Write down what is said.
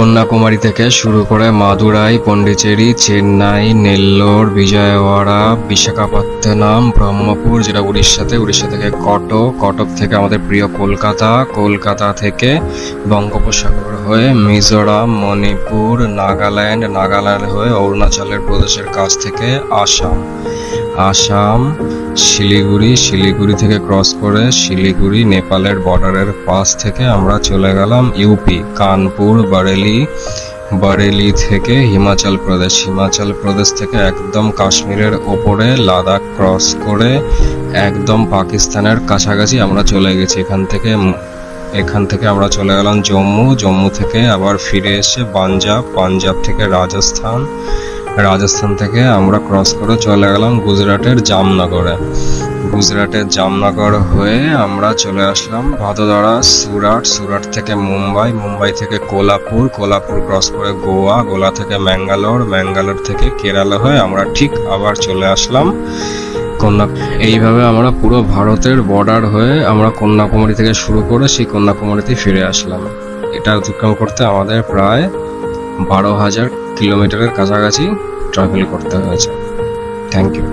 কন্যাকুমারী থেকে শুরু করে মাদুরাই, পন্ডিচেরি, চেন্নাই, নেল্লোর, বিজয়ওয়াড়া, বিশাখাপত্তনম, ব্রহ্মপুর যেটা উড়িষ্যাতে, উড়িষ্যা থেকে কটক, কটক থেকে আমাদের প্রিয় কলকাতা, কলকাতা থেকে বঙ্গোপসাগর হয়ে মিজোরাম, মণিপুর, নাগাল্যান্ড, নাগাল্যান্ড হয়ে অরুণাচলের প্রদেশের কাছ থেকে আসাম, আসাম, শিলিগুড়ি, শিলিগুড়ি থেকে ক্রস করে শিলিগুড়ি নেপালের বর্ডারের পাশ থেকে আমরা চলে গেলাম ইউপি, কানপুর, বরেলি, বরেলি থেকে হিমাচল প্রদেশ, হিমাচল প্রদেশ থেকে একদম কাশ্মীরের ওপরে লাদাখ ক্রস করে একদম পাকিস্তানের কাছাকাছি আমরা চলে গেছি। এখান থেকে আমরা চলে গেলাম জম্মু, জম্মু থেকে আবার ফিরে এসে পাঞ্জাব, পাঞ্জাব থেকে রাজস্থান, রাজস্থান থেকে আমরা ক্রস করে চলে গেলাম গুজরাটের জামনগরে, গুজরাটের জামনগর হয়ে আমরা চলে আসলাম ভাদোদরা, সুরাট, সুরাট থেকে মুম্বাই, মুম্বাই থেকে কোলাপুর, কোলাপুর ক্রস করে গোয়া, গোয়া থেকে ম্যাঙ্গালোর, ম্যাঙ্গালোর থেকে কেরালা হয়ে আমরা ঠিক আবার চলে আসলাম এইভাবে আমরা পুরো ভারতের বর্ডার হয়ে আমরা কন্যাকুমারী থেকে শুরু করে সেই কন্যাকুমারীতে ফিরে আসলাম। এটা অতিক্রম করতে আমাদের প্রায় 12,000 কিলোমিটারের কাছাকাছি ট্রাভেল করতে হয়েছে। Thank you.